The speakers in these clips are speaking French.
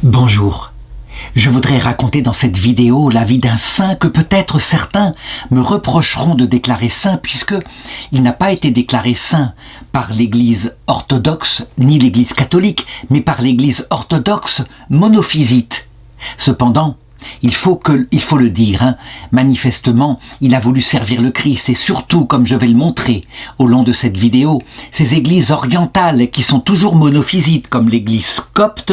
Bonjour, je voudrais raconter dans cette vidéo la vie d'un saint que peut-être certains me reprocheront de déclarer saint puisque il n'a pas été déclaré saint par l'Église orthodoxe ni l'Église catholique, mais par l'Église orthodoxe monophysite. Cependant, il faut le dire, manifestement, il a voulu servir le Christ et surtout, comme je vais le montrer au long de cette vidéo, ces églises orientales qui sont toujours monophysites, comme l'église copte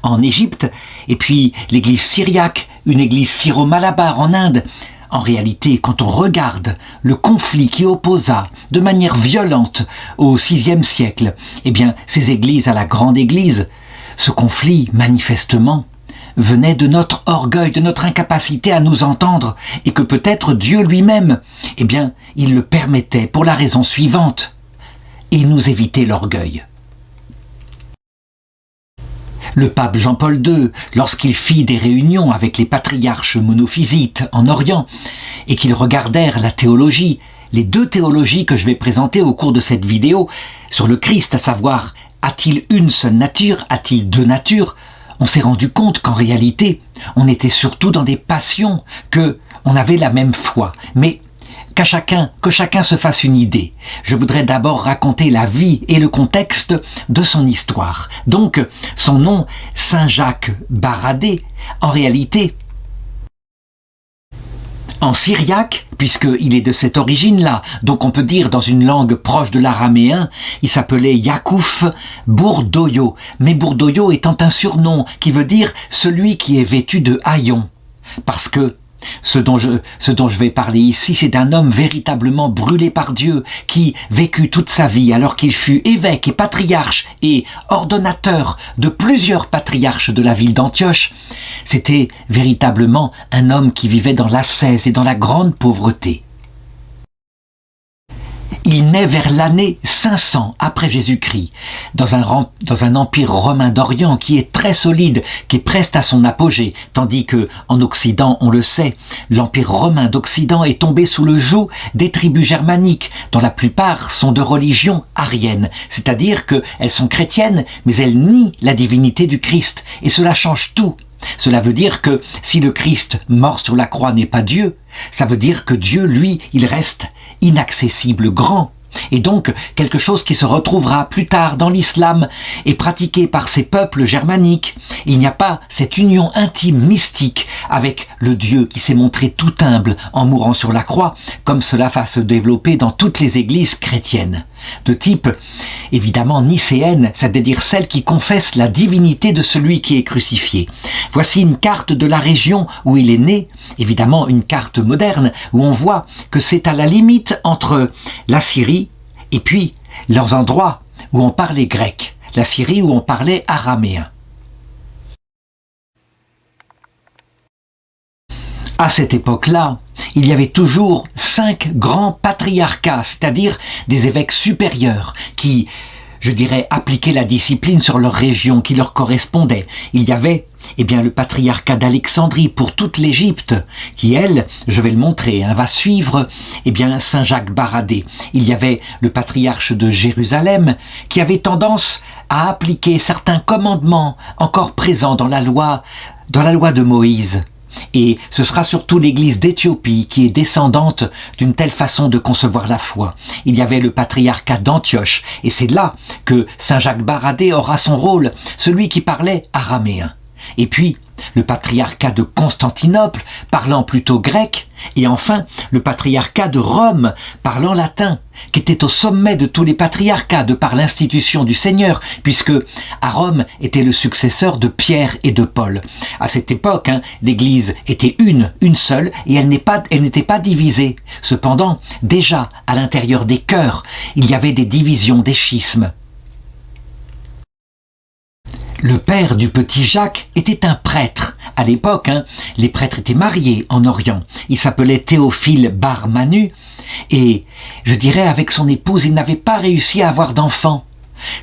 en Égypte, et puis l'église syriaque, une église syro-malabar en Inde. En réalité, quand on regarde le conflit qui opposa de manière violente au VIe siècle, eh bien, ces églises à la grande église, ce conflit, manifestement, venait de notre orgueil, de notre incapacité à nous entendre, et que peut-être Dieu lui-même, eh bien, il le permettait pour la raison suivante, et nous éviter l'orgueil. Le pape Jean-Paul II, lorsqu'il fit des réunions avec les patriarches monophysites en Orient, et qu'ils regardèrent la théologie, les deux théologies que je vais présenter au cours de cette vidéo, sur le Christ, à savoir, a-t-il une seule nature, a-t-il deux natures, on s'est rendu compte qu'en réalité, on était surtout dans des passions, qu'on avait la même foi. Mais que chacun se fasse une idée. Je voudrais d'abord raconter la vie et le contexte de son histoire. Donc, son nom, Saint Jacques Baradé, en réalité, en syriaque, puisqu'il est de cette origine-là, donc on peut dire dans une langue proche de l'araméen, il s'appelait Yakouf Bourdoyo, mais Bourdoyo étant un surnom qui veut dire celui qui est vêtu de haillons, parce que ce dont je vais parler ici, c'est d'un homme véritablement brûlé par Dieu, qui vécut toute sa vie alors qu'il fut évêque et patriarche et ordonnateur de plusieurs patriarches de la ville d'Antioche. C'était véritablement un homme qui vivait dans l'ascèse et dans la grande pauvreté. Il naît vers l'année 500 après Jésus-Christ, dans un empire romain d'Orient qui est très solide, qui est presque à son apogée, tandis que en Occident, on le sait, l'empire romain d'Occident est tombé sous le joug des tribus germaniques, dont la plupart sont de religion arienne, c'est-à-dire qu'elles sont chrétiennes, mais elles nient la divinité du Christ, et cela change tout. Cela veut dire que si le Christ mort sur la croix n'est pas Dieu, ça veut dire que Dieu, lui, il reste inaccessible, grand. Et donc, quelque chose qui se retrouvera plus tard dans l'islam et pratiqué par ces peuples germaniques. Il n'y a pas cette union intime, mystique, avec le Dieu qui s'est montré tout humble en mourant sur la croix, comme cela va se développer dans toutes les églises chrétiennes. De type, évidemment, nicéenne, c'est-à-dire celle qui confesse la divinité de celui qui est crucifié. Voici une carte de la région où il est né, évidemment une carte moderne, où on voit que c'est à la limite entre la Syrie et puis leurs endroits où on parlait grec, la Syrie où on parlait araméen. À cette époque-là, il y avait toujours 5 grands patriarcats, c'est-à-dire des évêques supérieurs qui, je dirais, appliquaient la discipline sur leur région qui leur correspondait. Il y avait le patriarcat d'Alexandrie pour toute l'Égypte, qui, elle, je vais le montrer, va suivre Saint Jacques Baradé. Il y avait le patriarche de Jérusalem, qui avait tendance à appliquer certains commandements encore présents dans la loi de Moïse. Et ce sera surtout l'église d'Éthiopie qui est descendante d'une telle façon de concevoir la foi. Il y avait le patriarcat d'Antioche, et c'est là que Saint Jacques Baradé aura son rôle, celui qui parlait araméen. Et puis, le patriarcat de Constantinople, parlant plutôt grec, et enfin, le patriarcat de Rome, parlant latin, qui était au sommet de tous les patriarcats de par l'institution du Seigneur, puisque à Rome était le successeur de Pierre et de Paul. À cette époque, l'Église était une seule, et elle n'était pas divisée. Cependant, déjà, à l'intérieur des cœurs, il y avait des divisions, des schismes. Le père du petit Jacques était un prêtre. À l'époque, les prêtres étaient mariés en Orient. Il s'appelait Théophile Bar Manu et, je dirais, avec son épouse, il n'avait pas réussi à avoir d'enfants.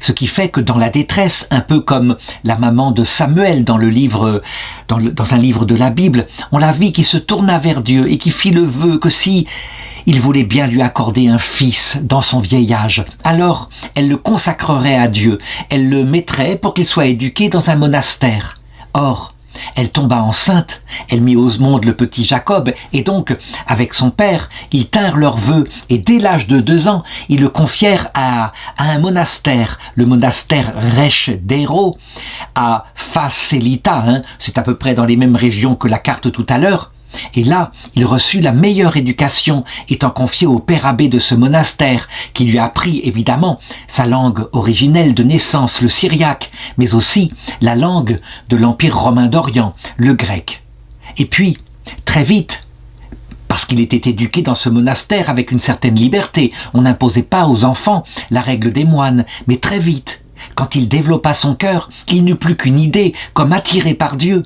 Ce qui fait que dans la détresse, un peu comme la maman de Samuel dans un livre de la Bible, on la vit qui se tourna vers Dieu et qui fit le vœu que si il voulait bien lui accorder un fils dans son vieil âge, alors elle le consacrerait à Dieu, elle le mettrait pour qu'il soit éduqué dans un monastère. Or, elle tomba enceinte, elle mit au monde le petit Jacob, et donc, avec son père, ils tinrent leurs vœux, et dès l'âge de 2 ans, ils le confièrent à un monastère, le monastère Resh d'Héro, à Facelita, c'est à peu près dans les mêmes régions que la carte tout à l'heure. Et là, il reçut la meilleure éducation, étant confié au père abbé de ce monastère, qui lui apprit évidemment sa langue originelle de naissance, le syriaque, mais aussi la langue de l'Empire romain d'Orient, le grec. Et puis, très vite, parce qu'il était éduqué dans ce monastère avec une certaine liberté, on n'imposait pas aux enfants la règle des moines, mais très vite, quand il développa son cœur, il n'eut plus qu'une idée, comme attiré par Dieu,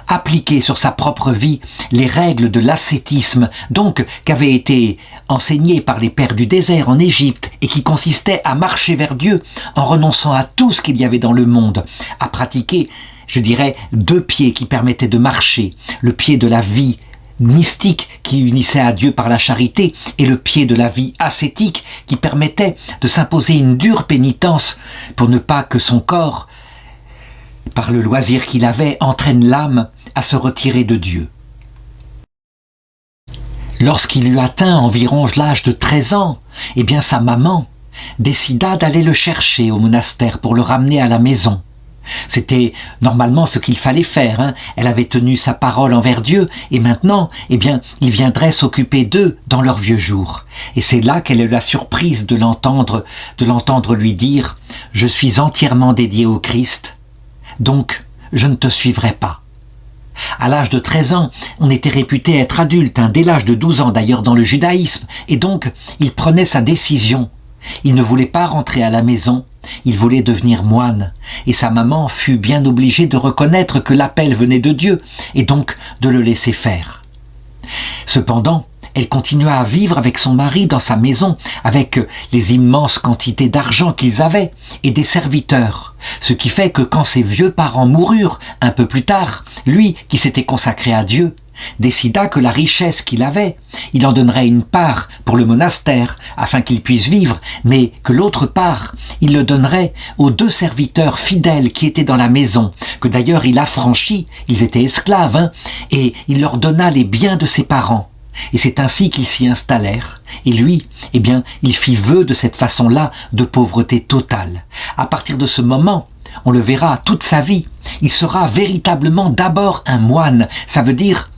appliquer sur sa propre vie les règles de l'ascétisme, donc qu'avaient été enseignées par les pères du désert en Égypte et qui consistaient à marcher vers Dieu en renonçant à tout ce qu'il y avait dans le monde, à pratiquer, je dirais, 2 pieds qui permettaient de marcher, le pied de la vie mystique qui unissait à Dieu par la charité et le pied de la vie ascétique qui permettait de s'imposer une dure pénitence pour ne pas que son corps, par le loisir qu'il avait, entraîne l'âme à se retirer de Dieu. Lorsqu'il eut atteint environ l'âge de 13 ans, eh bien sa maman décida d'aller le chercher au monastère pour le ramener à la maison. C'était normalement ce qu'il fallait faire, Elle avait tenu sa parole envers Dieu et maintenant, eh bien, il viendrait s'occuper d'eux dans leurs vieux jours. Et c'est là qu'elle a eu la surprise de l'entendre lui dire « Je suis entièrement dédié au Christ, donc je ne te suivrai pas ». À l'âge de 13 ans, on était réputé être adulte, dès l'âge de 12 ans d'ailleurs dans le judaïsme, et donc il prenait sa décision. Il ne voulait pas rentrer à la maison, il voulait devenir moine, et sa maman fut bien obligée de reconnaître que l'appel venait de Dieu, et donc de le laisser faire. Cependant, elle continua à vivre avec son mari dans sa maison, avec les immenses quantités d'argent qu'ils avaient, et des serviteurs, ce qui fait que quand ses vieux parents moururent, un peu plus tard, lui, qui s'était consacré à Dieu, décida que la richesse qu'il avait, il en donnerait une part pour le monastère afin qu'il puisse vivre, mais que l'autre part, il le donnerait aux 2 serviteurs fidèles qui étaient dans la maison, que d'ailleurs il affranchit, ils étaient esclaves, et il leur donna les biens de ses parents. Et c'est ainsi qu'ils s'y installèrent. Et lui, eh bien, il fit vœu de cette façon-là de pauvreté totale. À partir de ce moment, on le verra toute sa vie, il sera véritablement d'abord un moine. Ça veut dire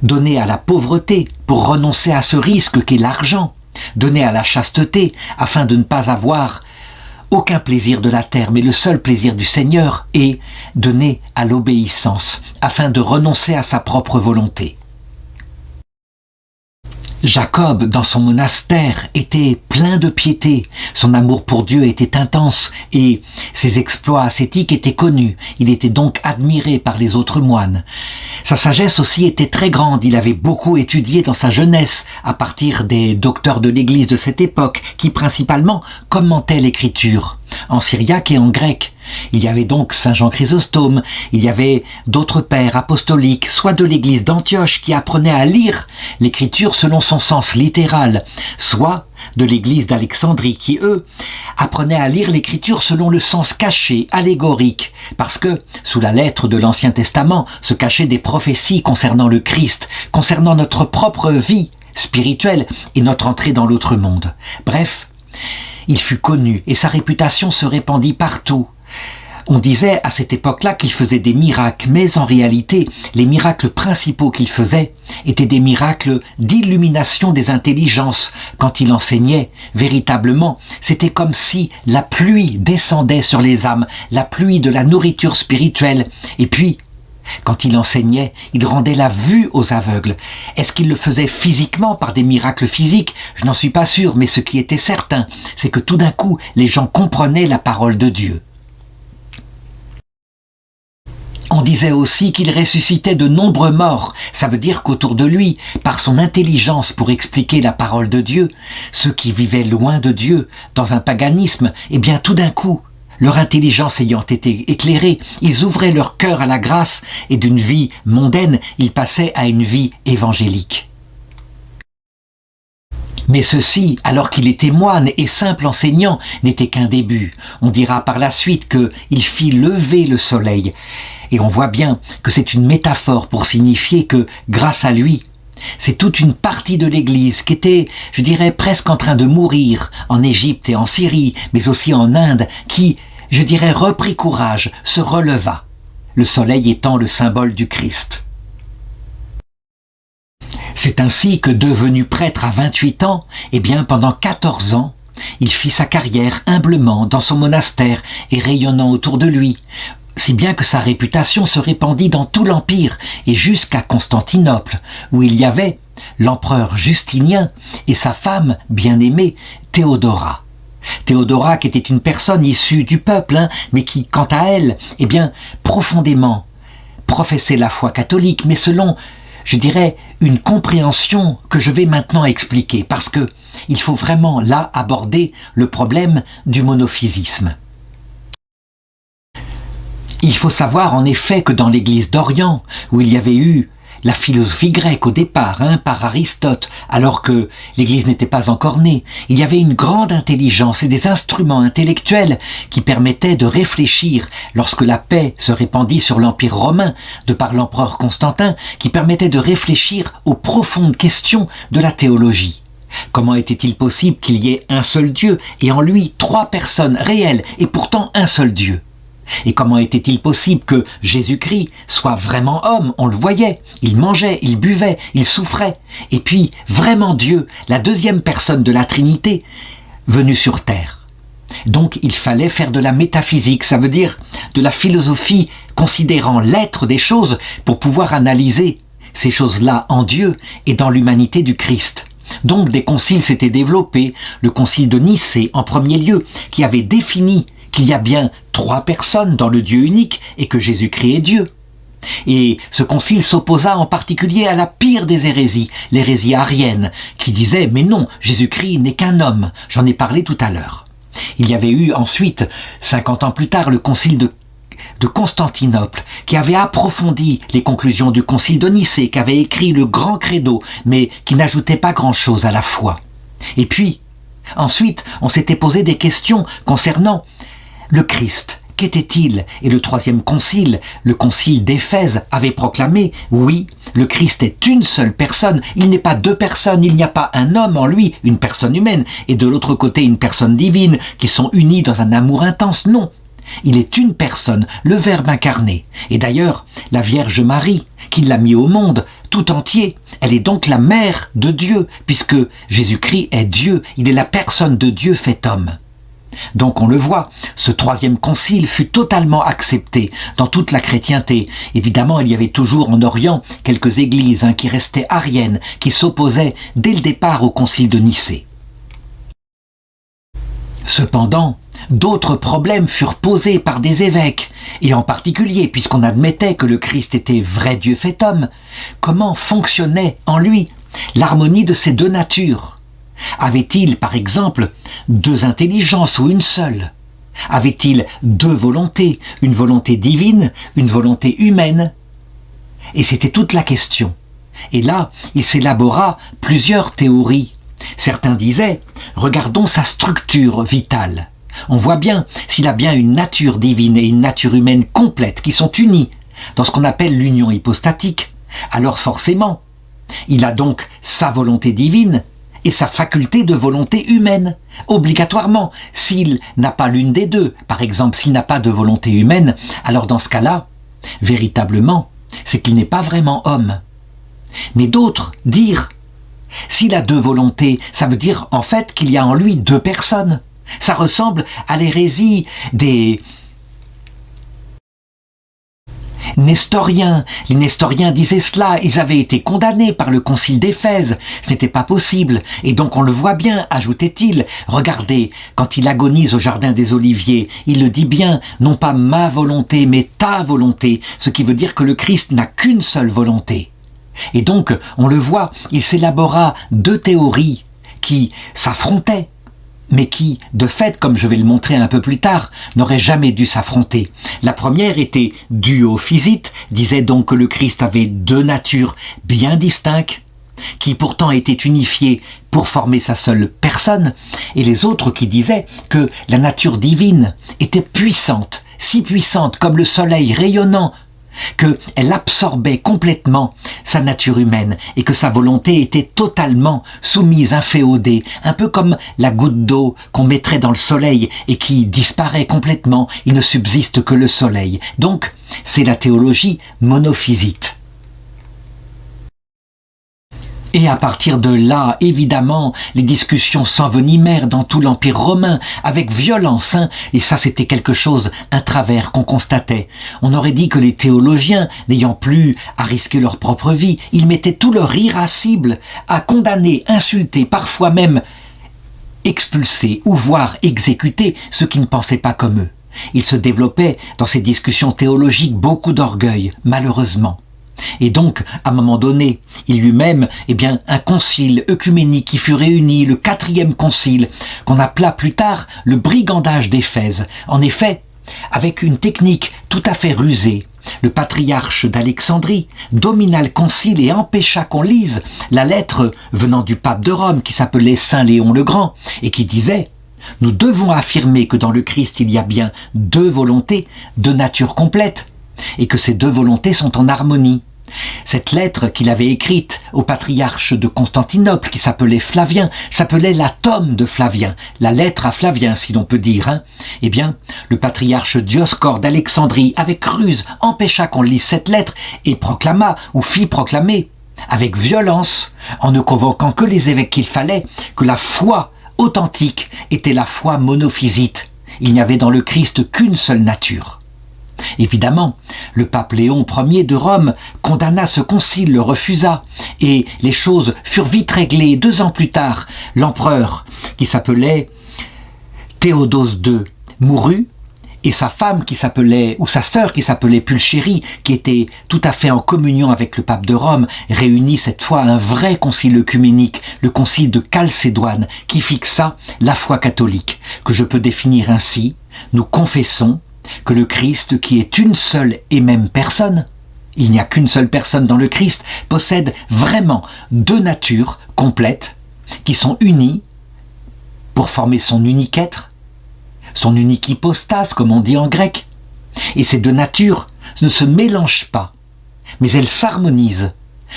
donner à la pauvreté pour renoncer à ce risque qu'est l'argent, donner à la chasteté afin de ne pas avoir aucun plaisir de la terre, mais le seul plaisir du Seigneur, et donner à l'obéissance afin de renoncer à sa propre volonté. Jacob, dans son monastère, était plein de piété. Son amour pour Dieu était intense et ses exploits ascétiques étaient connus. Il était donc admiré par les autres moines. Sa sagesse aussi était très grande. Il avait beaucoup étudié dans sa jeunesse à partir des docteurs de l'Église de cette époque qui principalement commentaient l'Écriture en syriaque et en grec. Il y avait donc Saint Jean Chrysostome, il y avait d'autres pères apostoliques, soit de l'église d'Antioche qui apprenaient à lire l'écriture selon son sens littéral, soit de l'église d'Alexandrie qui, eux, apprenaient à lire l'écriture selon le sens caché, allégorique, parce que, sous la lettre de l'Ancien Testament, se cachaient des prophéties concernant le Christ, concernant notre propre vie spirituelle et notre entrée dans l'autre monde. Bref, il fut connu et sa réputation se répandit partout. On disait à cette époque-là qu'il faisait des miracles, mais en réalité, les miracles principaux qu'il faisait étaient des miracles d'illumination des intelligences. Quand il enseignait, véritablement, c'était comme si la pluie descendait sur les âmes, la pluie de la nourriture spirituelle. Et puis, quand il enseignait, il rendait la vue aux aveugles. Est-ce qu'il le faisait physiquement par des miracles physiques? Je n'en suis pas sûr, mais ce qui était certain, c'est que tout d'un coup, les gens comprenaient la parole de Dieu. On disait aussi qu'il ressuscitait de nombreux morts. Ça veut dire qu'autour de lui, par son intelligence pour expliquer la parole de Dieu, ceux qui vivaient loin de Dieu, dans un paganisme, eh bien tout d'un coup, leur intelligence ayant été éclairée, ils ouvraient leur cœur à la grâce et d'une vie mondaine, ils passaient à une vie évangélique. Mais ceci, alors qu'il était moine et simple enseignant, n'était qu'un début. On dira par la suite qu'il fit lever le soleil. Et on voit bien que c'est une métaphore pour signifier que, grâce à lui, c'est toute une partie de l'Église qui était, je dirais, presque en train de mourir en Égypte et en Syrie, mais aussi en Inde, qui, je dirais, reprit courage, se releva, le soleil étant le symbole du Christ. C'est ainsi que, devenu prêtre à 28 ans, pendant 14 ans, il fit sa carrière humblement dans son monastère et rayonnant autour de lui, si bien que sa réputation se répandit dans tout l'Empire et jusqu'à Constantinople, où il y avait l'empereur Justinien et sa femme bien-aimée Théodora. Théodora qui était une personne issue du peuple, mais qui, quant à elle, profondément professait la foi catholique, mais selon, je dirais, une compréhension que je vais maintenant expliquer, parce que il faut vraiment là aborder le problème du monophysisme. Il faut savoir en effet que dans l'Église d'Orient, où il y avait eu la philosophie grecque au départ, par Aristote, alors que l'Église n'était pas encore née, il y avait une grande intelligence et des instruments intellectuels qui permettaient de réfléchir lorsque la paix se répandit sur l'Empire romain, de par l'empereur Constantin, qui permettaient de réfléchir aux profondes questions de la théologie. Comment était-il possible qu'il y ait un seul Dieu et en lui 3 personnes réelles et pourtant un seul Dieu ? Et comment était-il possible que Jésus-Christ soit vraiment homme? On le voyait, il mangeait, il buvait, il souffrait. Et puis, vraiment Dieu, la deuxième personne de la Trinité, venue sur terre. Donc, il fallait faire de la métaphysique, ça veut dire de la philosophie considérant l'être des choses pour pouvoir analyser ces choses-là en Dieu et dans l'humanité du Christ. Donc, des conciles s'étaient développés, le concile de Nicée en premier lieu, qui avait défini qu'il y a bien 3 personnes dans le Dieu unique et que Jésus-Christ est Dieu. Et ce concile s'opposa en particulier à la pire des hérésies, l'hérésie arienne, qui disait « mais non, Jésus-Christ n'est qu'un homme ». J'en ai parlé tout à l'heure. Il y avait eu ensuite, 50 ans plus tard, le concile de Constantinople, qui avait approfondi les conclusions du concile de Nicée, qui avait écrit le grand credo, mais qui n'ajoutait pas grand-chose à la foi. Et puis, ensuite, on s'était posé des questions concernant le Christ. Qu'était-il? Et le 3e concile, le concile d'Éphèse, avait proclamé « Oui, le Christ est une seule personne, il n'est pas 2 personnes, il n'y a pas un homme en lui, une personne humaine, et de l'autre côté une personne divine, qui sont unis dans un amour intense. Non, il est une personne, le Verbe incarné. Et d'ailleurs, la Vierge Marie, qui l'a mis au monde tout entier, elle est donc la mère de Dieu, puisque Jésus-Christ est Dieu, il est la personne de Dieu fait homme. » Donc on le voit, ce 3e concile fut totalement accepté dans toute la chrétienté. Évidemment, il y avait toujours en Orient quelques églises qui restaient ariennes, qui s'opposaient dès le départ au concile de Nicée. Cependant, d'autres problèmes furent posés par des évêques, et en particulier, puisqu'on admettait que le Christ était vrai Dieu fait homme, comment fonctionnait en lui l'harmonie de ces 2 natures ? Avait-il, par exemple, 2 intelligences ou une seule? Avait-il 2 volontés, une volonté divine, une volonté humaine? Et c'était toute la question. Et là, il s'élabora plusieurs théories. Certains disaient, regardons sa structure vitale. On voit bien s'il a bien une nature divine et une nature humaine complète qui sont unies dans ce qu'on appelle l'union hypostatique. Alors forcément, il a donc sa volonté divine et sa faculté de volonté humaine, obligatoirement. S'il n'a pas l'une des 2, par exemple s'il n'a pas de volonté humaine, alors dans ce cas-là, véritablement, c'est qu'il n'est pas vraiment homme. Mais d'autres dirent, s'il a 2 volontés, ça veut dire en fait qu'il y a en lui 2 personnes. Ça ressemble à l'hérésie des nestoriens. Les nestoriens disaient cela, ils avaient été condamnés par le concile d'Éphèse, ce n'était pas possible, et donc on le voit bien, ajoutait-il, regardez, quand il agonise au jardin des Oliviers, il le dit bien, non pas ma volonté, mais ta volonté, ce qui veut dire que le Christ n'a qu'une seule volonté. Et donc, on le voit, il s'élabora 2 théories qui s'affrontaient, mais qui, de fait, comme je vais le montrer un peu plus tard, n'auraient jamais dû s'affronter. La première était duophysite, disait donc que le Christ avait 2 natures bien distinctes, qui pourtant étaient unifiées pour former sa seule personne, et les autres qui disaient que la nature divine était puissante, si puissante comme le soleil rayonnant qu'elle absorbait complètement sa nature humaine et que sa volonté était totalement soumise, inféodée, un peu comme la goutte d'eau qu'on mettrait dans le soleil et qui disparaît complètement, il ne subsiste que le soleil. Donc, c'est la théologie monophysite. Et à partir de là, évidemment, les discussions s'envenimèrent dans tout l'Empire romain, avec violence, et ça c'était quelque chose, un travers qu'on constatait. On aurait dit que les théologiens, n'ayant plus à risquer leur propre vie, ils mettaient tout leur irascible à condamner, insulter, parfois même expulser ou voire exécuter ceux qui ne pensaient pas comme eux. Il se développait dans ces discussions théologiques beaucoup d'orgueil, malheureusement. Et donc, à un moment donné, il y eut même un concile œcuménique qui fut réuni, le 4e concile, qu'on appela plus tard le brigandage d'Éphèse. En effet, avec une technique tout à fait rusée, le patriarche d'Alexandrie domina le concile et empêcha qu'on lise la lettre venant du pape de Rome qui s'appelait Saint Léon le Grand et qui disait « Nous devons affirmer que dans le Christ il y a bien deux volontés, deux natures complètes, et que ces deux volontés sont en harmonie. » Cette lettre qu'il avait écrite au patriarche de Constantinople, qui s'appelait Flavien, s'appelait la tome de Flavien, la lettre à Flavien, si l'on peut dire. Le patriarche Dioscore d'Alexandrie, avec ruse, empêcha qu'on lise cette lettre et proclama, ou fit proclamer, avec violence, en ne convoquant que les évêques qu'il fallait, que la foi authentique était la foi monophysite. Il n'y avait dans le Christ qu'une seule nature. Évidemment, le pape Léon Ier de Rome condamna ce concile, le refusa, et les choses furent vite réglées. 2 ans plus tard, l'empereur, qui s'appelait Théodose II, mourut, et sa femme qui s'appelait, ou sa sœur qui s'appelait Pulchérie, qui était tout à fait en communion avec le pape de Rome, réunit cette fois un vrai concile œcuménique, le concile de Chalcédoine, qui fixa la foi catholique, que je peux définir ainsi: nous confessons que le Christ, qui est une seule et même personne, il n'y a qu'une seule personne dans le Christ, possède vraiment deux natures complètes qui sont unies pour former son unique être, son unique hypostase, comme on dit en grec. Et ces deux natures ne se mélangent pas, mais elles s'harmonisent.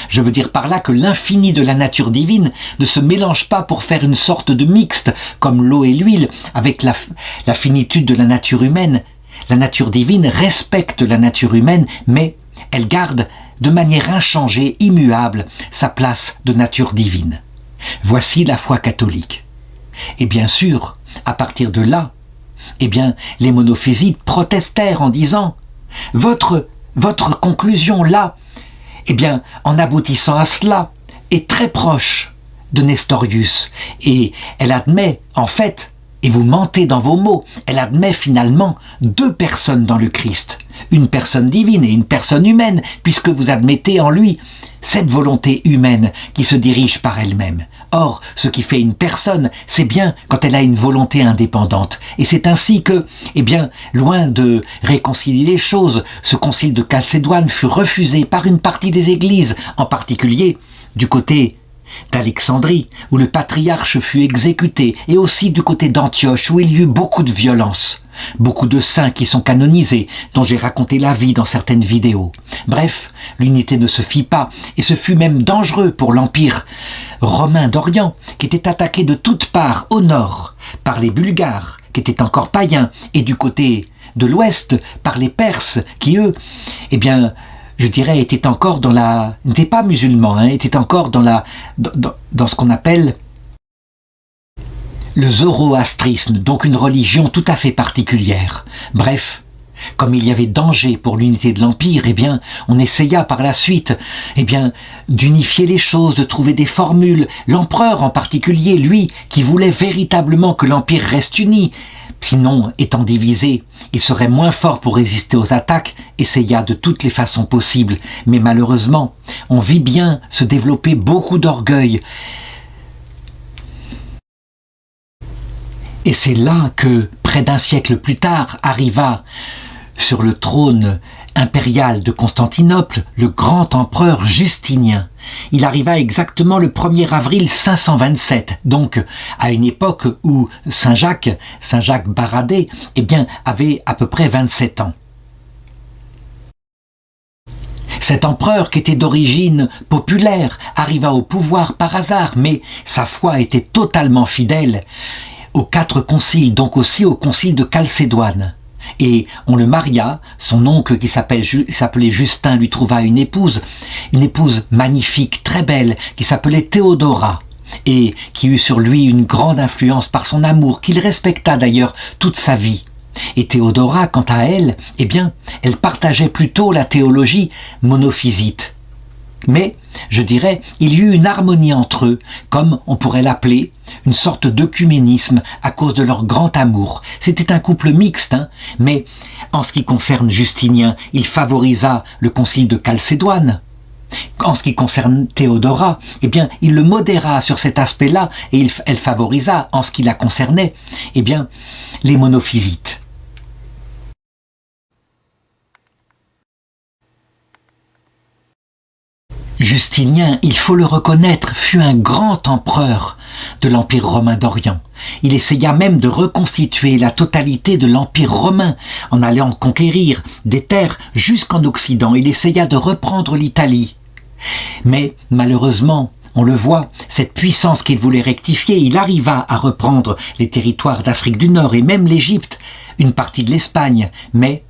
Je veux dire par là que l'infini de la nature divine ne se mélange pas pour faire une sorte de mixte, comme l'eau et l'huile, avec la finitude de la nature humaine. La nature divine respecte la nature humaine, mais elle garde de manière inchangée, immuable, sa place de nature divine. Voici la foi catholique. Et bien sûr, à partir de là, les monophysites protestèrent en disant « Votre conclusion là, en aboutissant à cela, est très proche de Nestorius. » Et elle admet, en fait, et vous mentez dans vos mots, elle admet finalement deux personnes dans le Christ, une personne divine et une personne humaine, puisque vous admettez en lui cette volonté humaine qui se dirige par elle-même. Or, ce qui fait une personne, c'est bien quand elle a une volonté indépendante. Et c'est ainsi que, loin de réconcilier les choses, ce concile de Chalcédoine fut refusé par une partie des églises, en particulier du côté d'Alexandrie, où le patriarche fut exécuté, et aussi du côté d'Antioche, où il y eut beaucoup de violence. Beaucoup de saints qui sont canonisés, dont j'ai raconté la vie dans certaines vidéos. Bref, l'unité ne se fit pas, et ce fut même dangereux pour l'Empire romain d'Orient, qui était attaqué de toutes parts au nord par les Bulgares, qui étaient encore païens, et du côté de l'ouest par les Perses, qui eux, étaient encore n'étaient pas musulmans, étaient encore dans ce qu'on appelle le zoroastrisme, donc une religion tout à fait particulière. Bref, comme il y avait danger pour l'unité de l'Empire, on essaya par la suite, d'unifier les choses, de trouver des formules. L'empereur en particulier, lui, qui voulait véritablement que l'Empire reste uni, sinon, étant divisé, il serait moins fort pour résister aux attaques, essaya de toutes les façons possibles. Mais malheureusement, on vit bien se développer beaucoup d'orgueil. Et c'est là que, près d'un siècle plus tard, arriva sur le trône impérial de Constantinople le grand empereur Justinien. Il arriva exactement le 1er avril 527, donc à une époque où Saint Jacques Baradé, avait à peu près 27 ans. Cet empereur, qui était d'origine populaire, arriva au pouvoir par hasard, mais sa foi était totalement fidèle aux 4 conciles, donc aussi au concile de Chalcédoine. Et on le maria, son oncle qui s'appelait Justin lui trouva une épouse magnifique, très belle, qui s'appelait Théodora, et qui eut sur lui une grande influence par son amour, qu'il respecta d'ailleurs toute sa vie. Et Théodora, quant à elle, eh bien, elle partageait plutôt la théologie monophysite. Mais, je dirais, il y eut une harmonie entre eux, comme on pourrait l'appeler, une sorte d'œcuménisme à cause de leur grand amour. C'était un couple mixte, mais en ce qui concerne Justinien, il favorisa le concile de Chalcédoine. En ce qui concerne Théodora, eh bien, il le modéra sur cet aspect-là et elle favorisa, en ce qui la concernait, eh bien, les monophysites. Justinien, il faut le reconnaître, fut un grand empereur de l'Empire romain d'Orient. Il essaya même de reconstituer la totalité de l'Empire romain en allant conquérir des terres jusqu'en Occident. Il essaya de reprendre l'Italie. Mais malheureusement, on le voit, cette puissance qu'il voulait rectifier, il arriva à reprendre les territoires d'Afrique du Nord et même l'Égypte, une partie de l'Espagne, mais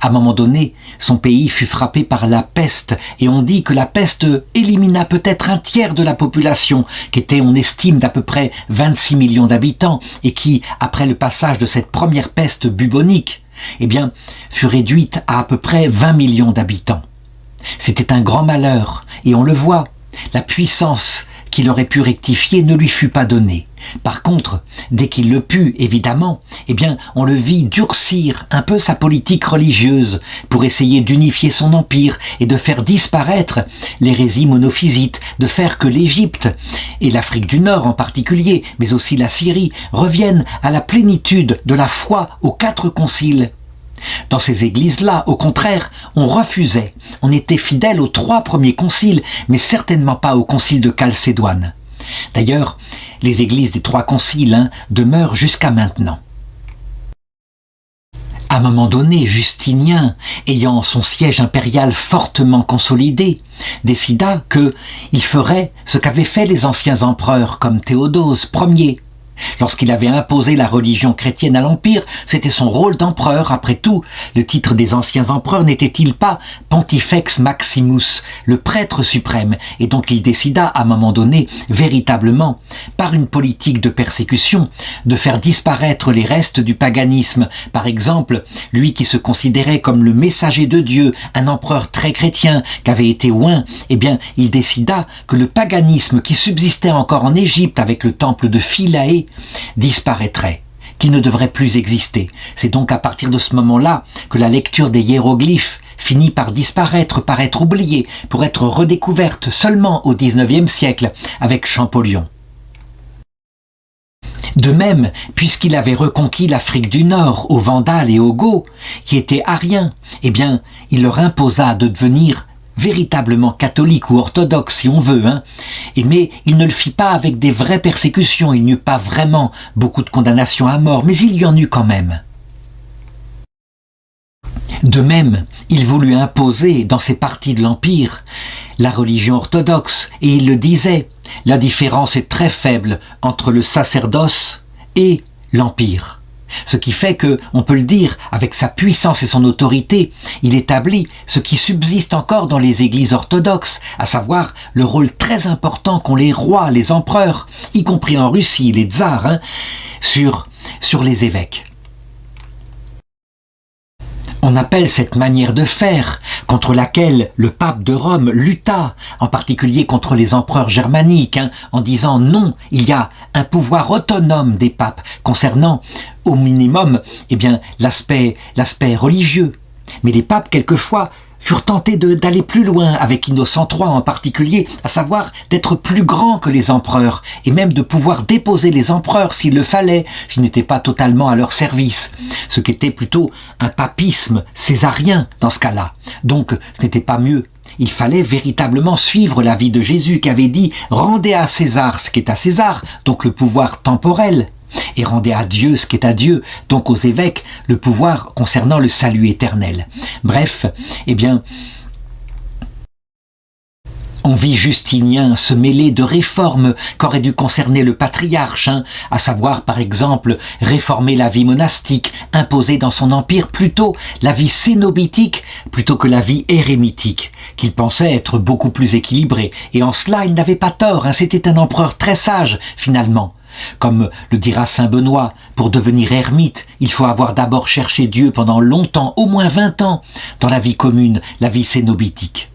à un moment donné, son pays fut frappé par la peste et on dit que la peste élimina peut-être un tiers de la population, qui était, on estime, d'à peu près 26 millions d'habitants et qui, après le passage de cette première peste bubonique, eh bien, fut réduite à peu près 20 millions d'habitants. C'était un grand malheur et on le voit, la puissance qu'il aurait pu rectifier ne lui fut pas donnée. Par contre, dès qu'il le put, évidemment, eh bien, on le vit durcir un peu sa politique religieuse pour essayer d'unifier son empire et de faire disparaître l'hérésie monophysite, de faire que l'Égypte et l'Afrique du Nord en particulier, mais aussi la Syrie, reviennent à la plénitude de la foi aux 4 conciles. Dans ces églises-là, au contraire, on refusait. On était fidèle aux 3 premiers conciles, mais certainement pas au concile de Chalcédoine. D'ailleurs, les églises des 3 conciles demeurent jusqu'à maintenant. À un moment donné, Justinien, ayant son siège impérial fortement consolidé, décida qu'il ferait ce qu'avaient fait les anciens empereurs comme Théodose Ier. Lorsqu'il avait imposé la religion chrétienne à l'Empire, c'était son rôle d'empereur. Après tout, le titre des anciens empereurs n'était-il pas Pontifex Maximus, le prêtre suprême? Et donc il décida à un moment donné, véritablement, par une politique de persécution, de faire disparaître les restes du paganisme. Par exemple, lui qui se considérait comme le messager de Dieu, un empereur très chrétien qu'avait été oint, eh bien, il décida que le paganisme qui subsistait encore en Égypte avec le temple de Philae disparaîtrait, qu'il ne devrait plus exister. C'est donc à partir de ce moment-là que la lecture des hiéroglyphes finit par disparaître, par être oubliée, pour être redécouverte seulement au XIXe siècle avec Champollion. De même, puisqu'il avait reconquis l'Afrique du Nord aux Vandales et aux Goths, qui étaient ariens, eh bien, il leur imposa de devenir véritablement catholique ou orthodoxe si on veut, mais il ne le fit pas avec des vraies persécutions, il n'y eut pas vraiment beaucoup de condamnations à mort, mais il y en eut quand même. De même, il voulut imposer dans ces parties de l'Empire la religion orthodoxe, et il le disait, la différence est très faible entre le sacerdoce et l'Empire. Ce qui fait que, on peut le dire, avec sa puissance et son autorité, il établit ce qui subsiste encore dans les églises orthodoxes, à savoir le rôle très important qu'ont les rois, les empereurs, y compris en Russie, les tsars, sur les évêques. On appelle cette manière de faire, contre laquelle le pape de Rome lutta, en particulier contre les empereurs germaniques, en disant non, il y a un pouvoir autonome des papes concernant, au minimum, l'aspect religieux. Mais les papes, quelquefois, furent tentés d'aller plus loin, avec Innocent III en particulier, à savoir d'être plus grands que les empereurs, et même de pouvoir déposer les empereurs s'il le fallait, s'ils n'étaient pas totalement à leur service, ce qui était plutôt un papisme césarien dans ce cas-là. Donc ce n'était pas mieux. Il fallait véritablement suivre l'avis de Jésus qui avait dit « Rendez à César ce qui est à César », donc le pouvoir temporel, et rendez à Dieu ce qui est à Dieu, donc aux évêques le pouvoir concernant le salut éternel. Bref, On vit Justinien se mêler de réformes qu'aurait dû concerner le patriarche, à savoir par exemple réformer la vie monastique, imposer dans son empire plutôt la vie cénobitique plutôt que la vie érémitique, qu'il pensait être beaucoup plus équilibrée. Et en cela, il n'avait pas tort, c'était un empereur très sage finalement. Comme le dira saint Benoît, pour devenir ermite, il faut avoir d'abord cherché Dieu pendant longtemps, au moins 20 ans, dans la vie commune, la vie cénobitique.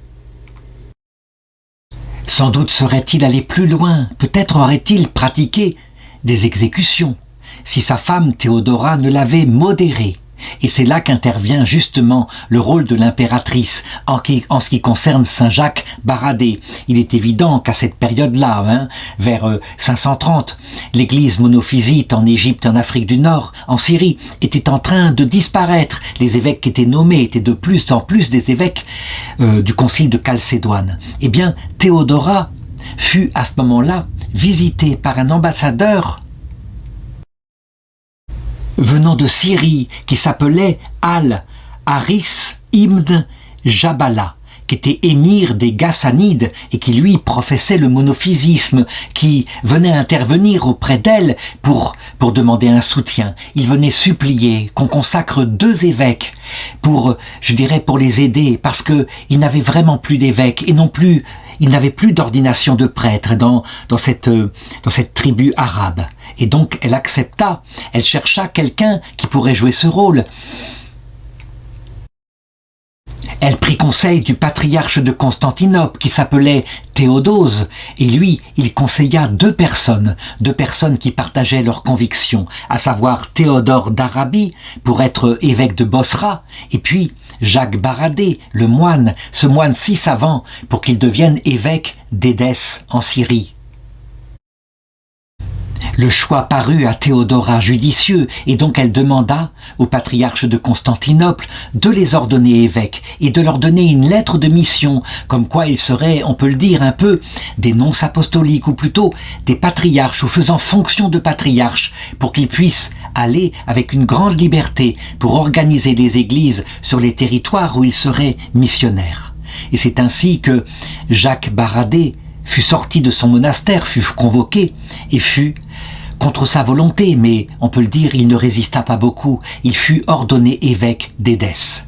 Sans doute serait-il allé plus loin, peut-être aurait-il pratiqué des exécutions, si sa femme Théodora ne l'avait modéré. Et c'est là qu'intervient justement le rôle de l'impératrice en ce qui concerne saint Jacques Baradé. Il est évident qu'à cette période-là, vers 530, l'église monophysite en Égypte, en Afrique du Nord, en Syrie, était en train de disparaître. Les évêques qui étaient nommés étaient de plus en plus des évêques du concile de Chalcédoine. Eh bien, Théodora fut à ce moment-là visitée par un ambassadeur venant de Syrie, qui s'appelait Al-Haris ibn Jabala, qui était émir des Ghassanides et qui lui professait le monophysisme, qui venait intervenir auprès d'elle pour demander un soutien. Il venait supplier qu'on consacre 2 évêques pour les aider, parce que il n'avait vraiment plus d'évêques et non plus il n'avait plus d'ordination de prêtre dans cette tribu arabe. Et donc elle accepta, elle chercha quelqu'un qui pourrait jouer ce rôle. Elle prit conseil du patriarche de Constantinople qui s'appelait Théodose, et lui, il conseilla 2 personnes qui partageaient leurs convictions, à savoir Théodore d'Arabie pour être évêque de Bosra, et puis Jacques Baradé, le moine, ce moine si savant pour qu'il devienne évêque d'Édesse en Syrie. Le choix parut à Théodora judicieux, et donc elle demanda au patriarche de Constantinople de les ordonner évêques et de leur donner une lettre de mission, comme quoi ils seraient, on peut le dire un peu, des nonces apostoliques, ou plutôt des patriarches, ou faisant fonction de patriarches, pour qu'ils puissent aller avec une grande liberté pour organiser les églises sur les territoires où ils seraient missionnaires. Et c'est ainsi que Jacques Baradé fut sorti de son monastère, fut convoqué et fut, contre sa volonté, mais on peut le dire, il ne résista pas beaucoup, il fut ordonné évêque d'Édesse.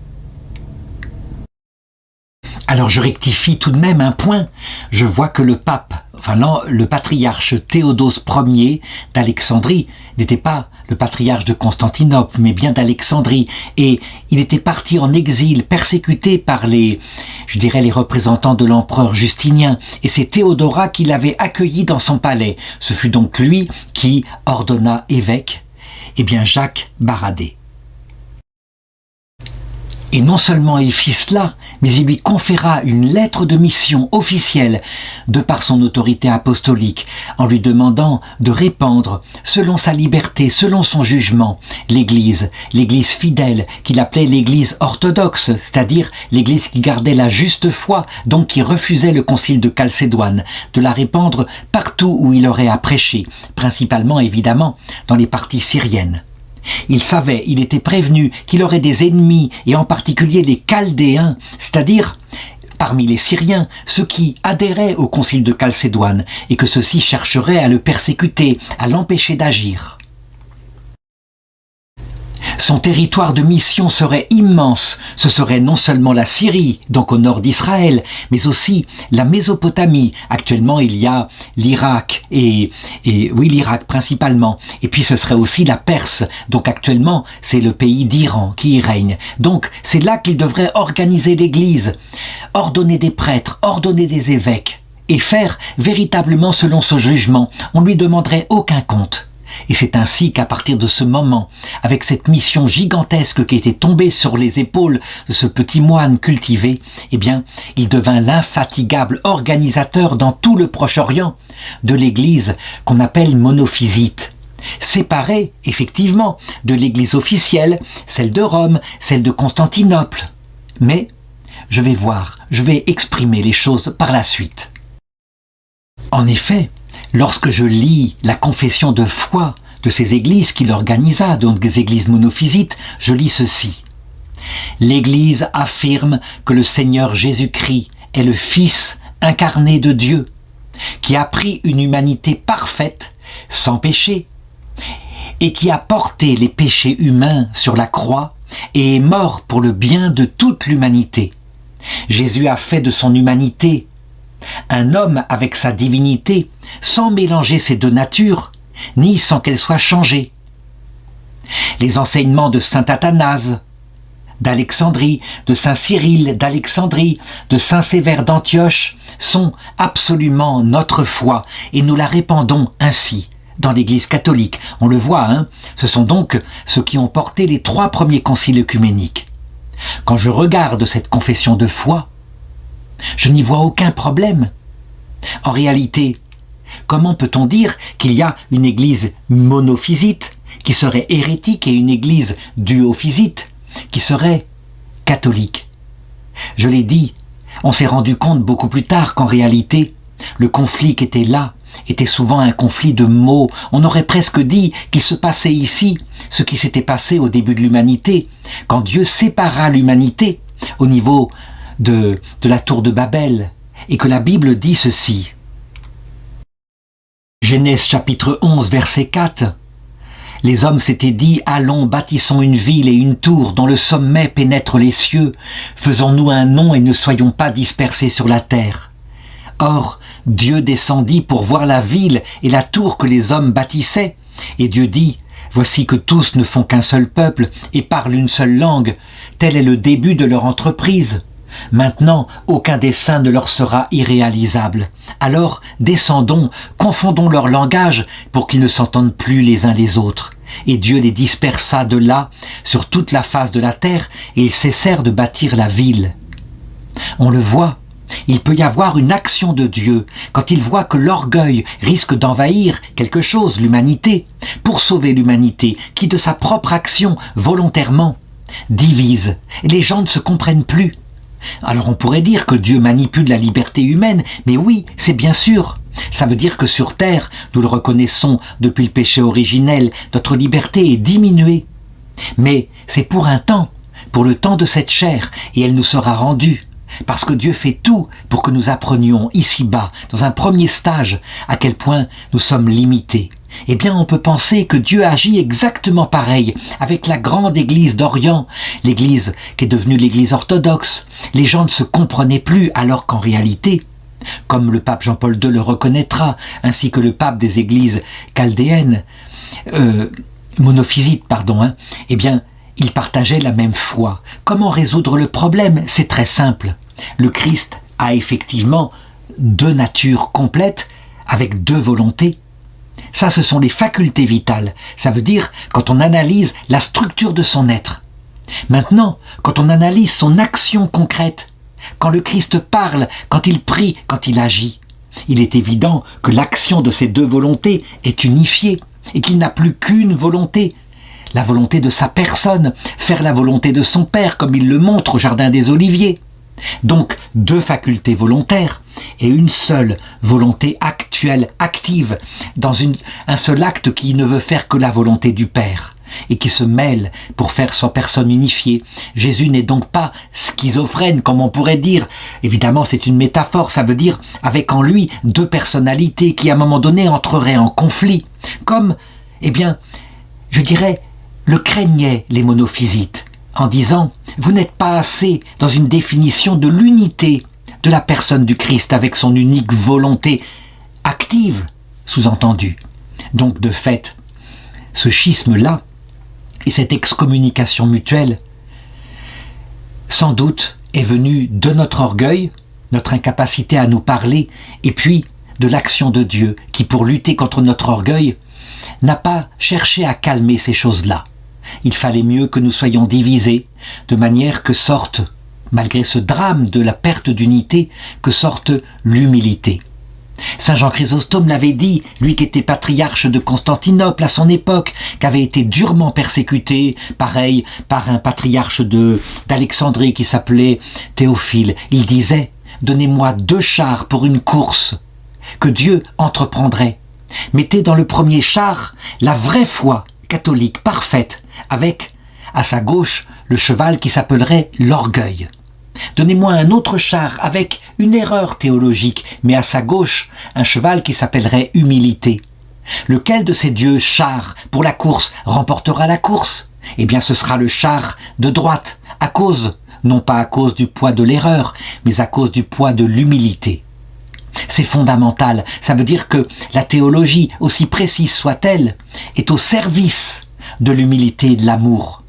Alors je rectifie tout de même un point, je vois que le patriarche Théodose Ier d'Alexandrie n'était pas le patriarche de Constantinople, mais bien d'Alexandrie, et il était parti en exil, persécuté par les représentants de l'empereur Justinien, et c'est Théodora qui l'avait accueilli dans son palais. Ce fut donc lui qui ordonna évêque, Jacques Baradé. Et non seulement il fit cela, mais il lui conféra une lettre de mission officielle de par son autorité apostolique, en lui demandant de répandre, selon sa liberté, selon son jugement, l'Église fidèle, qu'il appelait l'Église orthodoxe, c'est-à-dire l'Église qui gardait la juste foi, donc qui refusait le concile de Chalcédoine, de la répandre partout où il aurait à prêcher, principalement évidemment dans les parties syriennes. Il savait, il était prévenu qu'il aurait des ennemis, et en particulier les Chaldéens, c'est-à-dire, parmi les Syriens, ceux qui adhéraient au concile de Chalcédoine, et que ceux-ci chercheraient à le persécuter, à l'empêcher d'agir. Son territoire de mission serait immense. Ce serait non seulement la Syrie, donc au nord d'Israël, mais aussi la Mésopotamie. Actuellement, il y a l'Irak, l'Irak principalement. Et puis ce serait aussi la Perse. Donc actuellement, c'est le pays d'Iran qui y règne. Donc c'est là qu'il devrait organiser l'Église, ordonner des prêtres, ordonner des évêques, et faire véritablement selon ce jugement. On ne lui demanderait aucun compte. Et c'est ainsi qu'à partir de ce moment, avec cette mission gigantesque qui était tombée sur les épaules de ce petit moine cultivé, il devint l'infatigable organisateur dans tout le Proche-Orient de l'Église qu'on appelle monophysite. Séparée, effectivement, de l'Église officielle, celle de Rome, celle de Constantinople. Mais je vais exprimer les choses par la suite. En effet, lorsque je lis la confession de foi de ces églises qu'il organisa, donc des églises monophysites, je lis ceci. L'Église affirme que le Seigneur Jésus-Christ est le Fils incarné de Dieu, qui a pris une humanité parfaite, sans péché, et qui a porté les péchés humains sur la croix et est mort pour le bien de toute l'humanité. Jésus a fait de son humanité un homme avec sa divinité, sans mélanger ces deux natures, ni sans qu'elles soient changées. Les enseignements de saint Athanase d'Alexandrie, de saint Cyril d'Alexandrie, de saint Sévère d'Antioche sont absolument notre foi et nous la répandons ainsi dans l'Église catholique. On le voit, ce sont donc ceux qui ont porté les 3 premiers conciles œcuméniques. Quand je regarde cette confession de foi, je n'y vois aucun problème. En réalité, comment peut-on dire qu'il y a une Église monophysite qui serait hérétique et une Église duophysite qui serait catholique? Je l'ai dit, on s'est rendu compte beaucoup plus tard qu'en réalité, le conflit qui était là était souvent un conflit de mots. On aurait presque dit qu'il se passait ici ce qui s'était passé au début de l'humanité, quand Dieu sépara l'humanité au niveau de la tour de Babel, et que la Bible dit ceci. Genèse chapitre 11, verset 4. Les hommes s'étaient dit « Allons, bâtissons une ville et une tour dont le sommet pénètre les cieux. Faisons-nous un nom et ne soyons pas dispersés sur la terre. » Or, Dieu descendit pour voir la ville et la tour que les hommes bâtissaient. Et Dieu dit « Voici que tous ne font qu'un seul peuple et parlent une seule langue. Tel est le début de leur entreprise. Maintenant, aucun dessein ne leur sera irréalisable. Alors, descendons, confondons leur langage pour qu'ils ne s'entendent plus les uns les autres. Et Dieu les dispersa de là, sur toute la face de la terre, et ils cessèrent de bâtir la ville. » On le voit, il peut y avoir une action de Dieu quand il voit que l'orgueil risque d'envahir quelque chose, l'humanité, pour sauver l'humanité qui, de sa propre action, volontairement, divise. Et les gens ne se comprennent plus. Alors on pourrait dire que Dieu manipule la liberté humaine, mais oui, c'est bien sûr. Ça veut dire que sur terre, nous le reconnaissons depuis le péché originel, notre liberté est diminuée. Mais c'est pour un temps, pour le temps de cette chair, et elle nous sera rendue. Parce que Dieu fait tout pour que nous apprenions ici-bas, dans un premier stage, à quel point nous sommes limités. Eh bien, on peut penser que Dieu agit exactement pareil avec la grande église d'Orient, l'église qui est devenue l'église orthodoxe. Les gens ne se comprenaient plus alors qu'en réalité, comme le pape Jean-Paul II le reconnaîtra, ainsi que le pape des églises chaldéennes, monophysites, eh bien, ils partageaient la même foi. Comment résoudre le problème? C'est très simple. Le Christ a effectivement 2 natures complètes avec 2 volontés. Ça, ce sont les facultés vitales. Ça veut dire quand on analyse la structure de son être. Maintenant, quand on analyse son action concrète, quand le Christ parle, quand il prie, quand il agit, il est évident que l'action de ces 2 volontés est unifiée et qu'il n'a plus qu'une volonté. La volonté de sa personne, faire la volonté de son Père, comme il le montre au Jardin des Oliviers. Donc 2 facultés volontaires et une seule volonté actuelle, active, dans un seul acte qui ne veut faire que la volonté du Père et qui se mêle pour faire son personne unifiée. Jésus n'est donc pas schizophrène, comme on pourrait dire. Évidemment, c'est une métaphore, ça veut dire avec en lui 2 personnalités qui à un moment donné entreraient en conflit. Comme, je dirais, le craignaient les monophysites, en disant « Vous n'êtes pas assez dans une définition de l'unité de la personne du Christ avec son unique volonté active, sous-entendu. » Donc, de fait, ce schisme-là et cette excommunication mutuelle, sans doute, est venue de notre orgueil, notre incapacité à nous parler, et puis de l'action de Dieu qui, pour lutter contre notre orgueil, n'a pas cherché à calmer ces choses-là. Il fallait mieux que nous soyons divisés, de manière que sorte, malgré ce drame de la perte d'unité, que sorte l'humilité. Saint Jean Chrysostome l'avait dit, lui qui était patriarche de Constantinople à son époque, qui avait été durement persécuté, pareil, par un patriarche d'Alexandrie qui s'appelait Théophile. Il disait « Donnez-moi 2 chars pour une course que Dieu entreprendrait. Mettez dans le premier char la vraie foi catholique parfaite, avec, à sa gauche, le cheval qui s'appellerait l'orgueil. Donnez-moi un autre char avec une erreur théologique, mais à sa gauche, un cheval qui s'appellerait humilité. Lequel de ces dieux chars pour la course remportera la course? Eh bien ce sera le char de droite, non pas à cause du poids de l'erreur, mais à cause du poids de l'humilité. C'est fondamental, ça veut dire que la théologie, aussi précise soit-elle, est au service de l'humilité et de l'amour.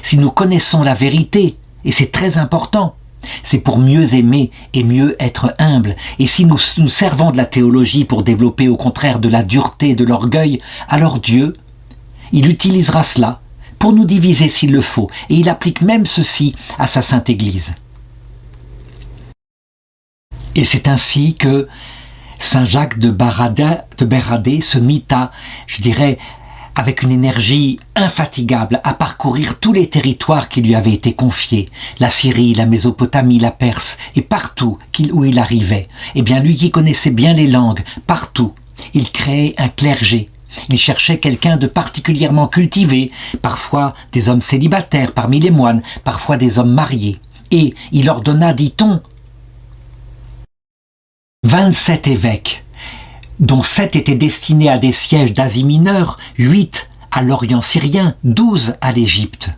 Si nous connaissons la vérité, et c'est très important, c'est pour mieux aimer et mieux être humble. Et si nous nous servons de la théologie pour développer au contraire de la dureté et de l'orgueil, alors Dieu, il utilisera cela pour nous diviser s'il le faut. Et il applique même ceci à sa Sainte Église. Et c'est ainsi que Saint Jacques de Béradé se mit à, je dirais, avec une énergie infatigable, à parcourir tous les territoires qui lui avaient été confiés, la Syrie, la Mésopotamie, la Perse, et partout où il arrivait. Eh bien, lui qui connaissait bien les langues, partout, il créait un clergé. Il cherchait quelqu'un de particulièrement cultivé, parfois des hommes célibataires parmi les moines, parfois des hommes mariés. Et il ordonna, dit-on, 27 évêques, dont 7 étaient destinés à des sièges d'Asie mineure, 8 à l'Orient syrien, 12 à l'Égypte.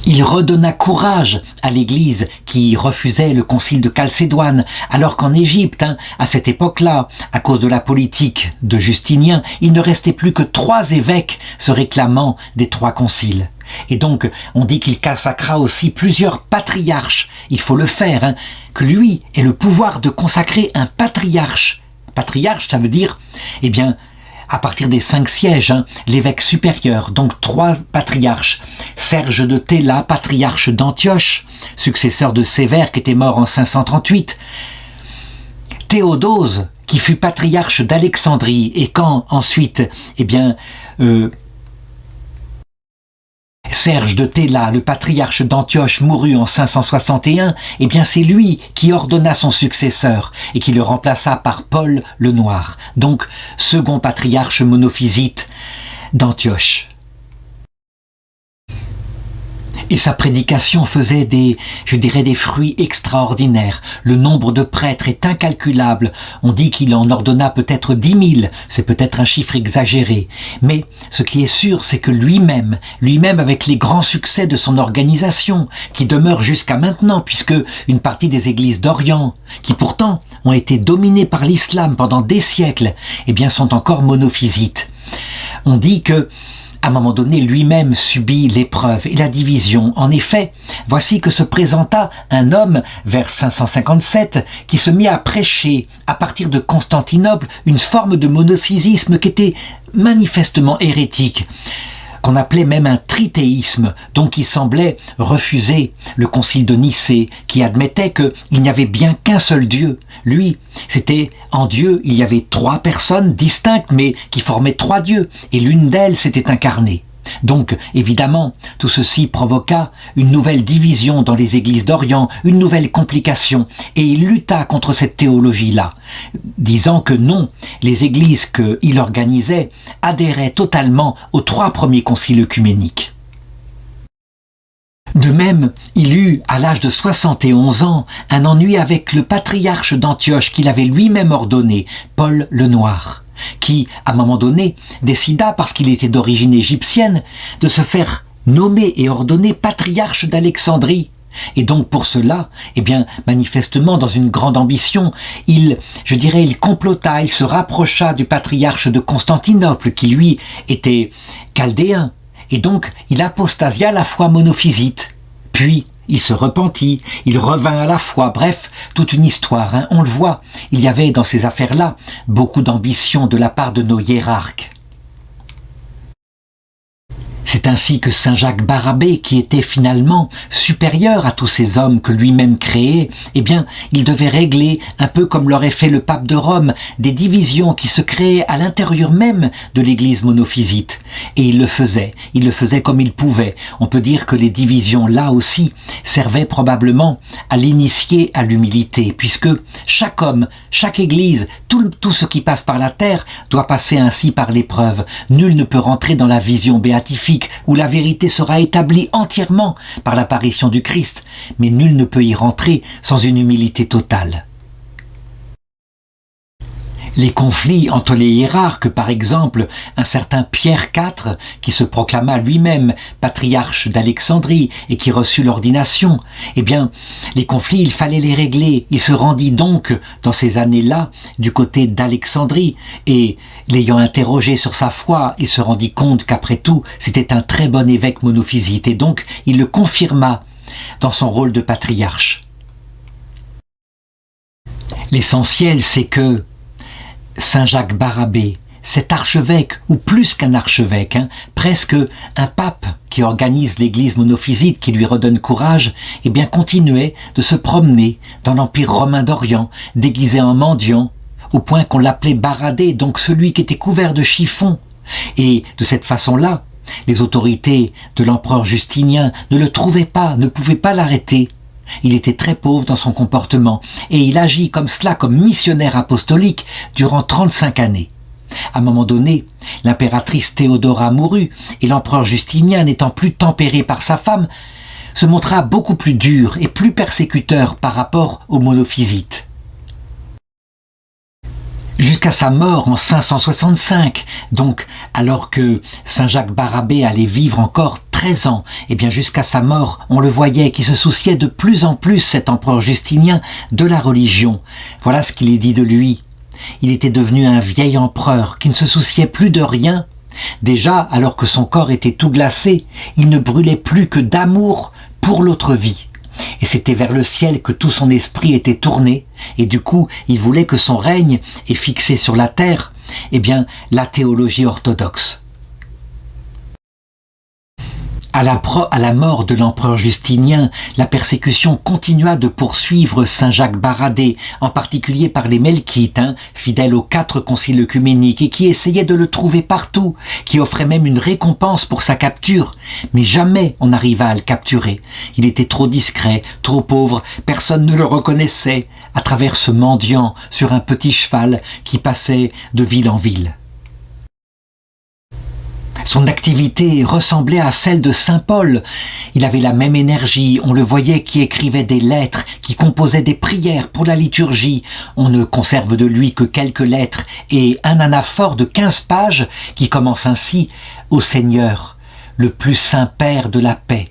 Il redonna courage à l'Église qui refusait le concile de Chalcédoine, alors qu'en Égypte, à cette époque-là, à cause de la politique de Justinien, il ne restait plus que 3 évêques se réclamant des 3 conciles. Et donc, on dit qu'il consacra aussi plusieurs patriarches. Il faut le faire, que lui ait le pouvoir de consacrer un patriarche. Patriarche, ça veut dire, eh bien, à partir des 5 sièges, l'évêque supérieur, donc 3 patriarches. Serge de Téla, patriarche d'Antioche, successeur de Sévère qui était mort en 538. Théodose, qui fut patriarche d'Alexandrie, et quand ensuite, eh bien, Serge de Téla, le patriarche d'Antioche, mourut en 561, eh bien c'est lui qui ordonna son successeur et qui le remplaça par Paul le Noir, donc second patriarche monophysite d'Antioche. Et sa prédication faisait des fruits extraordinaires. Le nombre de prêtres est incalculable. On dit qu'il en ordonna peut-être 10 000. C'est peut-être un chiffre exagéré. Mais ce qui est sûr, c'est que lui-même avec les grands succès de son organisation, qui demeure jusqu'à maintenant, puisque une partie des églises d'Orient, qui pourtant ont été dominées par l'islam pendant des siècles, eh bien sont encore monophysites. On dit que à un moment donné, lui-même subit l'épreuve et la division. En effet, voici que se présenta un homme vers 557 qui se mit à prêcher à partir de Constantinople une forme de monophysisme qui était manifestement hérétique, qu'on appelait même un trithéisme, donc il semblait refuser le concile de Nicée, qui admettait qu'il n'y avait bien qu'un seul Dieu. Lui, c'était en Dieu, il y avait 3 personnes distinctes, mais qui formaient 3 dieux, et l'une d'elles s'était incarnée. Donc, évidemment, tout ceci provoqua une nouvelle division dans les églises d'Orient, une nouvelle complication, et il lutta contre cette théologie-là, disant que non, les églises qu'il organisait adhéraient totalement aux 3 premiers conciles œcuméniques. De même, il eut, à l'âge de 71 ans, un ennui avec le patriarche d'Antioche qu'il avait lui-même ordonné, Paul le Noir, qui, à un moment donné, décida, parce qu'il était d'origine égyptienne, de se faire nommer et ordonner patriarche d'Alexandrie. Et donc pour cela, eh bien, manifestement dans une grande ambition, il complota, il se rapprocha du patriarche de Constantinople, qui lui était chaldéen, et donc il apostasia la foi monophysite. Puis il se repentit, il revint à la foi, bref, toute une histoire, on le voit. Il y avait dans ces affaires-là beaucoup d'ambition de la part de nos hiérarques. C'est ainsi que Saint Jacques Barabé, qui était finalement supérieur à tous ces hommes que lui-même créait, eh bien, il devait régler, un peu comme l'aurait fait le pape de Rome, des divisions qui se créaient à l'intérieur même de l'église monophysite. Et il le faisait comme il pouvait. On peut dire que les divisions, là aussi, servaient probablement à l'initier à l'humilité, puisque chaque homme, chaque église, tout ce qui passe par la terre doit passer ainsi par l'épreuve. Nul ne peut rentrer dans la vision béatifique monophysitique où la vérité sera établie entièrement par l'apparition du Christ, mais nul ne peut y rentrer sans une humilité totale. Les conflits entre les hiérarques, par exemple, un certain Pierre IV, qui se proclama lui-même patriarche d'Alexandrie et qui reçut l'ordination, eh bien, les conflits, il fallait les régler. Il se rendit donc, dans ces années-là, du côté d'Alexandrie, et l'ayant interrogé sur sa foi, il se rendit compte qu'après tout, c'était un très bon évêque monophysite, et donc il le confirma dans son rôle de patriarche. L'essentiel, c'est que Saint Jacques Barrabé, cet archevêque, ou plus qu'un archevêque, presque un pape qui organise l'église monophysite, qui lui redonne courage, eh bien continuait de se promener dans l'Empire romain d'Orient, déguisé en mendiant, au point qu'on l'appelait Baradé, donc celui qui était couvert de chiffons. Et de cette façon-là, les autorités de l'empereur Justinien ne le trouvaient pas, ne pouvaient pas l'arrêter. Il était très pauvre dans son comportement et il agit comme cela, comme missionnaire apostolique durant 35 années. À un moment donné, l'impératrice Théodora mourut et l'empereur Justinien, n'étant plus tempéré par sa femme, se montra beaucoup plus dur et plus persécuteur par rapport aux monophysites. Jusqu'à sa mort en 565, donc alors que Saint Jacques Barrabé allait vivre encore 13 ans, et bien jusqu'à sa mort, on le voyait qui se souciait de plus en plus, cet empereur Justinien, de la religion. Voilà ce qu'il est dit de lui. Il était devenu un vieil empereur qui ne se souciait plus de rien. Déjà, alors que son corps était tout glacé, il ne brûlait plus que d'amour pour l'autre vie. Et c'était vers le ciel que tout son esprit était tourné, et du coup, il voulait que son règne ait fixé sur la terre, eh bien, la théologie orthodoxe. À la mort de l'empereur Justinien, la persécution continua de poursuivre Saint Jacques Barrabé, en particulier par les Melkites, fidèles aux 4 conciles œcuméniques, et qui essayaient de le trouver partout, qui offraient même une récompense pour sa capture. Mais jamais on n'arriva à le capturer. Il était trop discret, trop pauvre, personne ne le reconnaissait, à travers ce mendiant sur un petit cheval qui passait de ville en ville. Son activité ressemblait à celle de saint Paul. Il avait la même énergie, on le voyait qui écrivait des lettres, qui composait des prières pour la liturgie. On ne conserve de lui que quelques lettres et un anaphore de 15 pages qui commence ainsi « Au Seigneur, le plus saint Père de la paix ».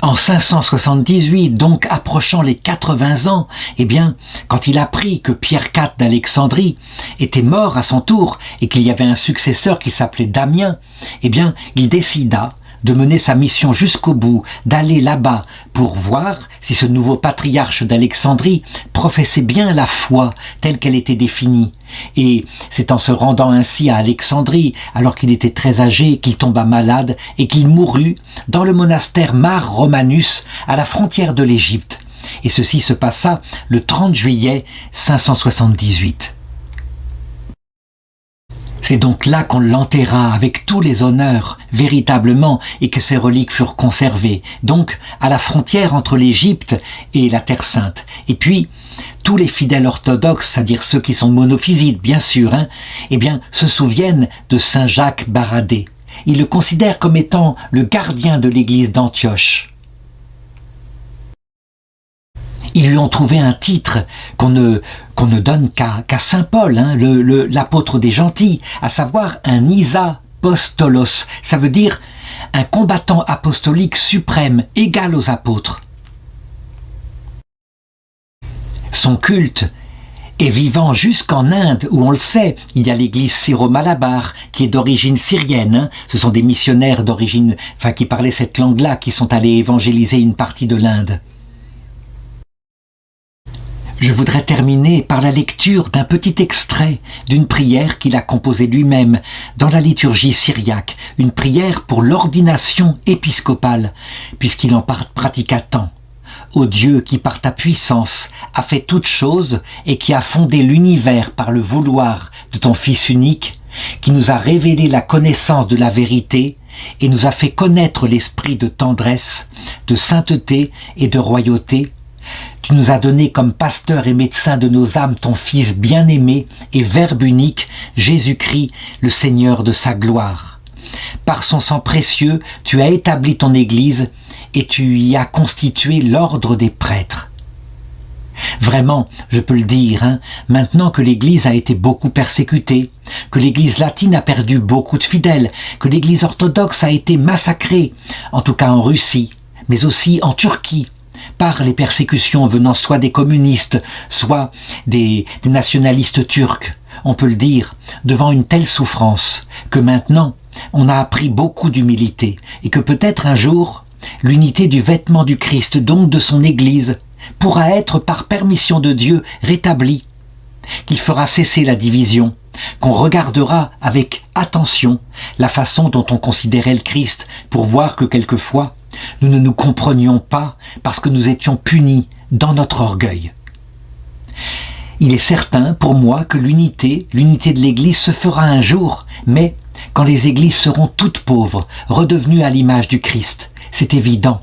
En 578, donc approchant les 80 ans, eh bien, quand il apprit que Pierre IV d'Alexandrie était mort à son tour et qu'il y avait un successeur qui s'appelait Damien, eh bien, il décida de mener sa mission jusqu'au bout, d'aller là-bas pour voir si ce nouveau patriarche d'Alexandrie professait bien la foi telle qu'elle était définie. Et c'est en se rendant ainsi à Alexandrie, alors qu'il était très âgé, qu'il tomba malade et qu'il mourut dans le monastère Mar Romanus à la frontière de l'Égypte. Et ceci se passa le 30 juillet 578. C'est donc là qu'on l'enterra avec tous les honneurs, véritablement, et que ses reliques furent conservées, donc à la frontière entre l'Égypte et la Terre Sainte. Et puis, tous les fidèles orthodoxes, c'est-à-dire ceux qui sont monophysites, bien sûr, eh bien, se souviennent de Saint Jacques Barrabé. Ils le considèrent comme étant le gardien de l'église d'Antioche. Ils lui ont trouvé un titre qu'on ne donne qu'à saint Paul, l'apôtre des gentils, à savoir un isapostolos. Ça veut dire un combattant apostolique suprême, égal aux apôtres. Son culte est vivant jusqu'en Inde, où on le sait, il y a l'église syro-malabar, qui est d'origine syrienne. Ce sont des missionnaires d'origine, qui parlaient cette langue-là, qui sont allés évangéliser une partie de l'Inde. Je voudrais terminer par la lecture d'un petit extrait d'une prière qu'il a composée lui-même dans la liturgie syriaque, une prière pour l'ordination épiscopale, puisqu'il en pratiqua tant. Ô Dieu qui par ta puissance a fait toutes choses et qui a fondé l'univers par le vouloir de ton Fils unique, qui nous a révélé la connaissance de la vérité et nous a fait connaître l'esprit de tendresse, de sainteté et de royauté, Tu nous as donné comme pasteur et médecin de nos âmes ton Fils bien-aimé et Verbe unique, Jésus-Christ, le Seigneur de sa gloire. Par son sang précieux, tu as établi ton Église et tu y as constitué l'ordre des prêtres. Vraiment, je peux le dire, maintenant que l'Église a été beaucoup persécutée, que l'Église latine a perdu beaucoup de fidèles, que l'Église orthodoxe a été massacrée, en tout cas en Russie, mais aussi en Turquie, par les persécutions venant soit des communistes, soit des nationalistes turcs. On peut le dire, devant une telle souffrance, que maintenant, on a appris beaucoup d'humilité, et que peut-être un jour, l'unité du vêtement du Christ, donc de son Église, pourra être par permission de Dieu rétablie, qu'il fera cesser la division, qu'on regardera avec attention la façon dont on considérait le Christ pour voir que quelquefois nous ne nous comprenions pas parce que nous étions punis dans notre orgueil. Il est certain pour moi que l'unité de l'Église se fera un jour, mais quand les églises seront toutes pauvres, redevenues à l'image du Christ, c'est évident.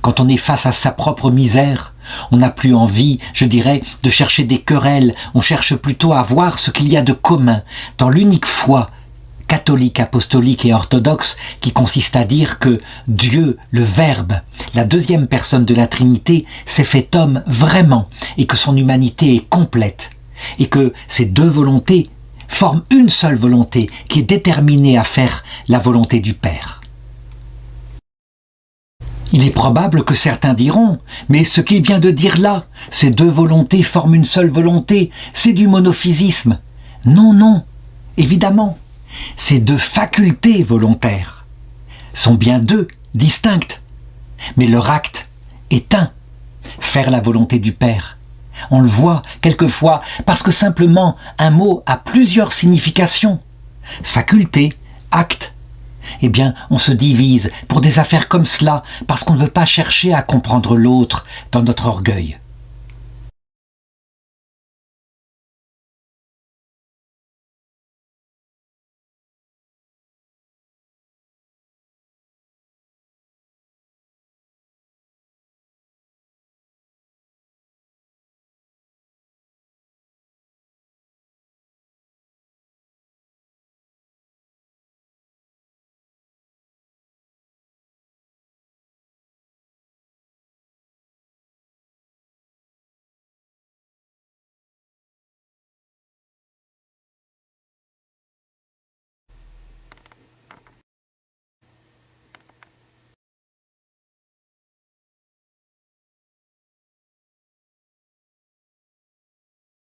Quand on est face à sa propre misère, on n'a plus envie, je dirais, de chercher des querelles, on cherche plutôt à voir ce qu'il y a de commun dans l'unique foi catholique, apostolique et orthodoxe qui consiste à dire que Dieu, le Verbe, la deuxième personne de la Trinité, s'est fait homme vraiment et que son humanité est complète et que ces deux volontés forment une seule volonté qui est déterminée à faire la volonté du Père. Il est probable que certains diront « Mais ce qu'il vient de dire là, ces deux volontés forment une seule volonté, c'est du monophysisme. » Non, non, évidemment, ces deux facultés volontaires sont bien deux, distinctes, mais leur acte est un, faire la volonté du Père. On le voit quelquefois parce que simplement un mot a plusieurs significations. Faculté, acte. Eh bien, on se divise pour des affaires comme cela parce qu'on ne veut pas chercher à comprendre l'autre dans notre orgueil.